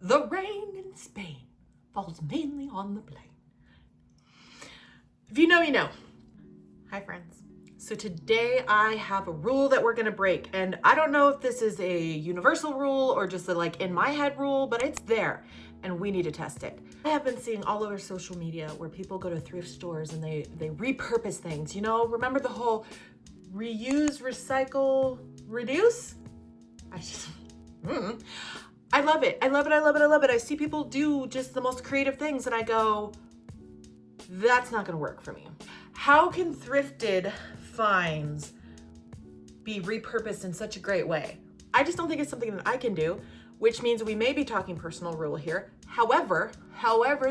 The rain in Spain falls mainly on the plain. If you know, you know. Hi, friends. So today I have a rule that we're gonna break, and I don't know if this is a universal rule or just a like in my head rule, but it's there and we need to test it. I have been seeing all over social media where people go to thrift stores and they repurpose things. You know, remember the whole reuse, recycle, reduce? I love it. I love it. I love it. I love it. I see people do just the most creative things and I go, that's not gonna work for me. How can thrifted finds be repurposed in such a great way? I just don't think it's something that I can do, which means we may be talking personal rule here. However,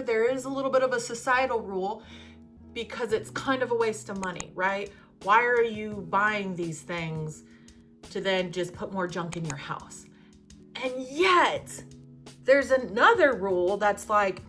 there is a little bit of a societal rule because it's kind of a waste of money, right? Why are you buying these things to then just put more junk in your house? And yet, there's another rule that's like,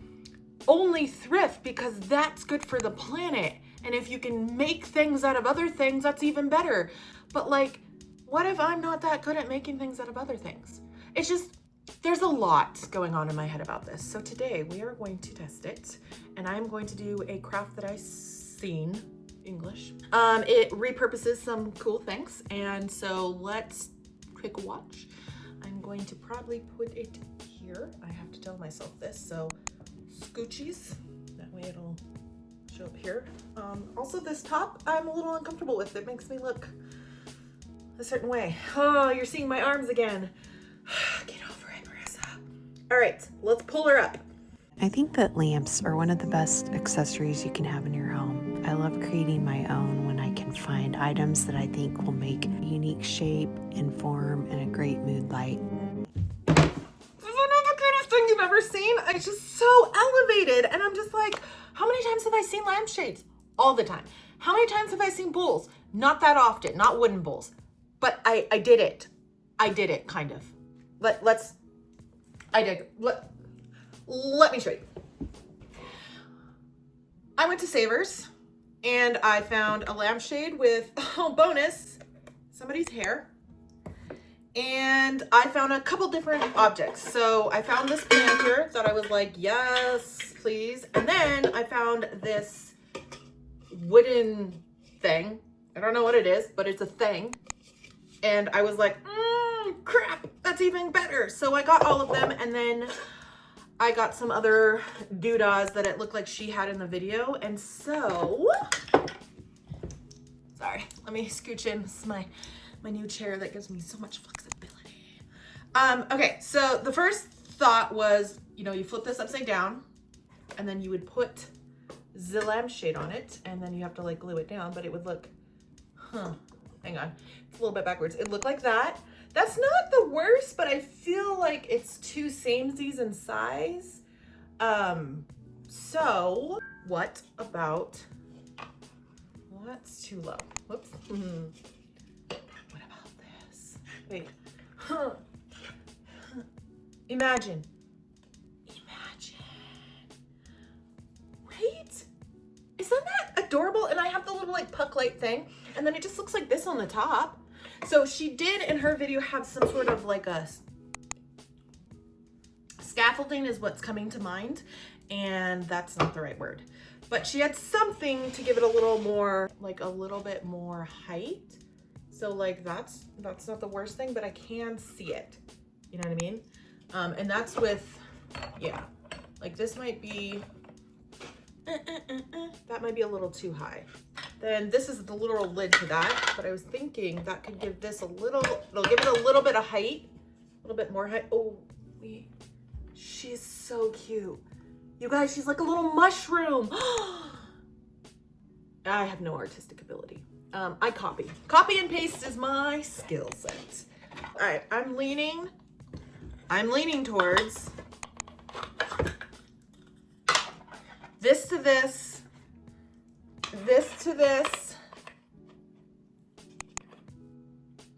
only thrift because that's good for the planet. And if you can make things out of other things, that's even better. But like, what if I'm not that good at making things out of other things? It's just, there's a lot going on in my head about this. So today we are going to test it and I'm going to do a craft that I've seen, English. It repurposes some cool things. And so let's quick watch. I'm going to probably put it here. I have to tell myself this. So scoochies, that way it'll show up here. Also this top, I'm a little uncomfortable with. It makes me look a certain way. Oh, you're seeing my arms again. Get over it, Marissa. All right, let's pull her up. I think that lamps are one of the best accessories you can have in your home. I love creating my own when I can find items that I think will make a unique shape and form and a great mood light. Thing you've ever seen. It's just so elevated and I'm just like, how many times have I seen lampshades? All the time. How many times have I seen bowls? Not that often, not wooden bowls, but I did it. I did it kind of. Let me show you. I went to Savers and I found a lampshade with, oh bonus, somebody's hair. And I found a couple different objects. So I found this planter that I was like, yes, please. And then I found this wooden thing. I don't know what it is, but it's a thing. And I was like, crap, that's even better. So I got all of them. And then I got some other doodahs that it looked like she had in the video. And so, sorry, let me scooch in. This is my new chair that gives me so much flexibility. Okay, so the first thought was, you know, you flip this upside down and then you would put the lampshade on it and then you have to like glue it down, but it would look, hang on, it's a little bit backwards. It looked like that. That's not the worst, but I feel like it's too samesies in size. So what about, well, that's too low. Whoops. Wait, imagine, right? Isn't that adorable? And I have the little like puck light thing and then it just looks like this on the top. So she did in her video have some sort of like a scaffolding is what's coming to mind. And that's not the right word, but she had something to give it a little more, like a little bit more height. So like that's not the worst thing, but I can see it. You know what I mean? And that's with, yeah, like this might be, that might be a little too high. Then this is the literal lid to that, but I was thinking that could give this a little, it'll give it a little bit of height, a little bit more height. Oh, wait, she's so cute. You guys, she's like a little mushroom. I have no artistic ability. I copy. Copy and paste is my skill set. All right, I'm leaning towards this to this to this.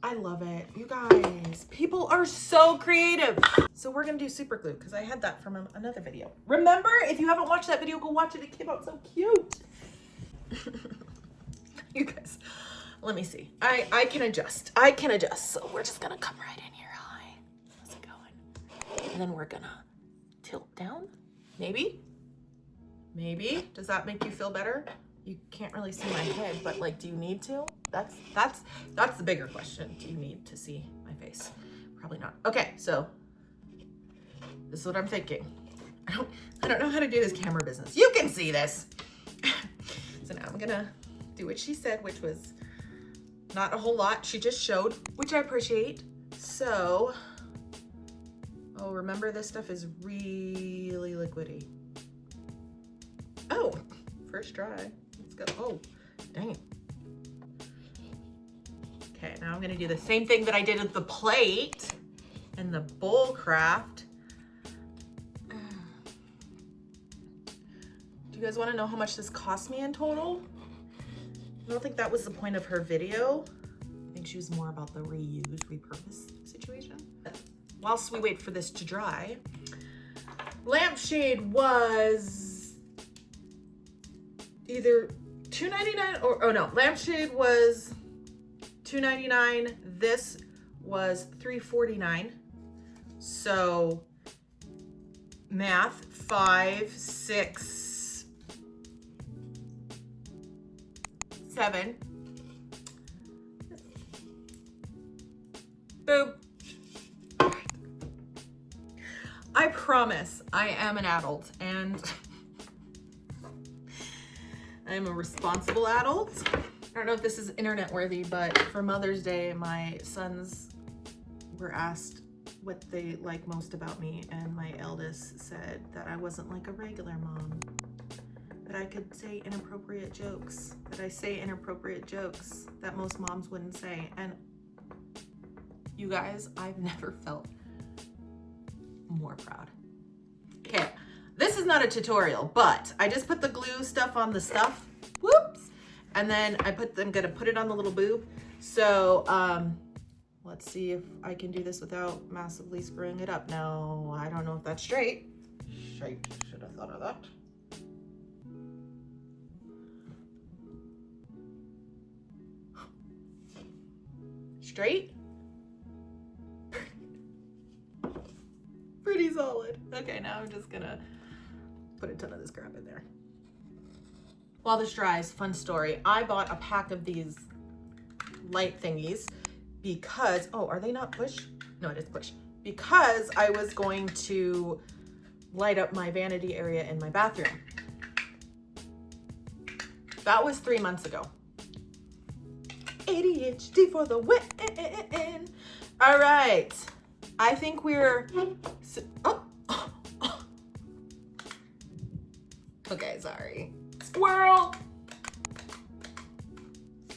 I love it. You guys, people are so creative. So we're gonna do super glue because I had that from another video. Remember, if you haven't watched that video, go watch it. It came out so cute. You guys, let me see. I can adjust. So we're just gonna come right in here. Hi, how's it going? And then we're gonna tilt down? Maybe? Maybe? Does that make you feel better? You can't really see my head, but like, do you need to? That's the bigger question. Do you need to see my face? Probably not. Okay, so this is what I'm thinking. I don't know how to do this camera business. You can see this. So now I'm gonna do what she said, which was not a whole lot. She just showed, which I appreciate. So, oh, remember this stuff is really liquidy. Oh, first try. Let's go. Oh, dang it. Okay, now I'm gonna do the same thing that I did with the plate and the bowl craft. Do you guys wanna know how much this cost me in total? I don't think that was the point of her video. I think she was more about the reuse, repurpose situation. Whilst we wait for this to dry, lampshade was either $2.99 or, oh no, lampshade was $2.99. This was $3.49. So math, 5, 6, 7. Boom. I promise I am an adult and I'm a responsible adult. I don't know if this is internet worthy, but for Mother's Day, my sons were asked what they like most about me, and my eldest said that I wasn't like a regular mom, that I could say inappropriate jokes, that I say inappropriate jokes that most moms wouldn't say. And you guys, I've never felt more proud. Okay, this is not a tutorial, but I just put the glue stuff on the stuff. Whoops. And then I'm gonna put it on the little boob. So let's see if I can do this without massively screwing it up. No, I don't know if that's straight. Shite, should have thought of that. Straight? Pretty solid. Okay, now I'm just gonna put a ton of this crap in there. While this dries, fun story. I bought a pack of these light thingies because, oh, are they not push? No, it is push. Because I was going to light up my vanity area in my bathroom. That was 3 months ago. ADHD for the win. All right. I think we're, okay, sorry. Squirrel.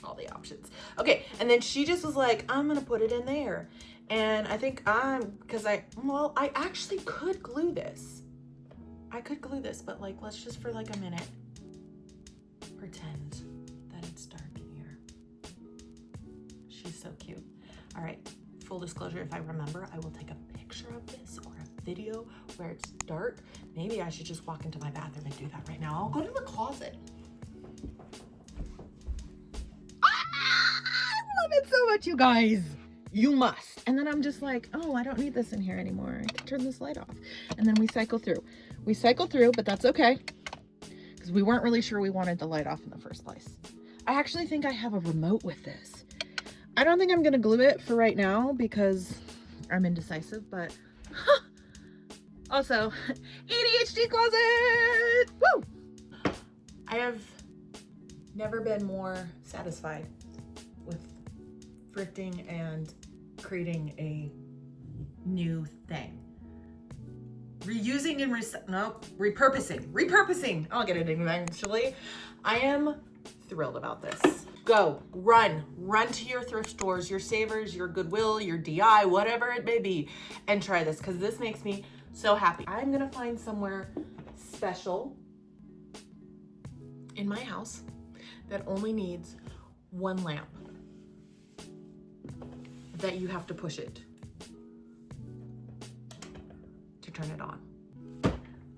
All the options. Okay, and then she just was like, I'm gonna put it in there. And I think I actually could glue this. I could glue this, but like, let's just for like a minute pretend that it's dark in here. She's so cute. All right, full disclosure, if I remember, I will take a picture of this or a video where it's dark. Maybe I should just walk into my bathroom and do that right now. I'll go to the closet. I love it so much, you guys. You must. And then I'm just like, oh, I don't need this in here anymore. I can turn this light off. And then we cycle through. We cycle through, but that's okay, because we weren't really sure we wanted the light off in the first place. I actually think I have a remote with this. I don't think I'm gonna glue it for right now because I'm indecisive, but also ADHD closet. Woo! I have never been more satisfied with thrifting and creating a new thing. Reusing and repurposing. I'll get it eventually. I am thrilled about this. Go, run to your thrift stores, your Savers, your Goodwill, your DI, whatever it may be, and try this, because this makes me so happy. I'm gonna find somewhere special in my house that only needs one lamp, that you have to push it to turn it on.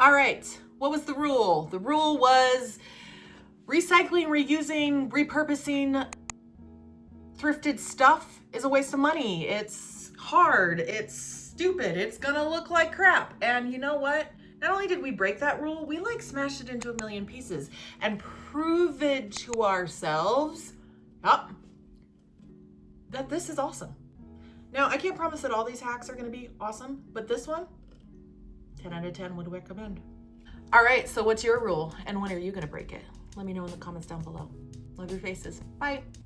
All right, what was the rule? The rule was recycling, reusing, repurposing thrifted stuff is a waste of money. It's hard, it's stupid, it's gonna look like crap. And you know what? Not only did we break that rule, we like smashed it into a million pieces and proved to ourselves, yup, that this is awesome. Now, I can't promise that all these hacks are gonna be awesome, but this one, 10 out of 10 would recommend. All right, so what's your rule and when are you gonna break it? Let me know in the comments down below. Love your faces. Bye.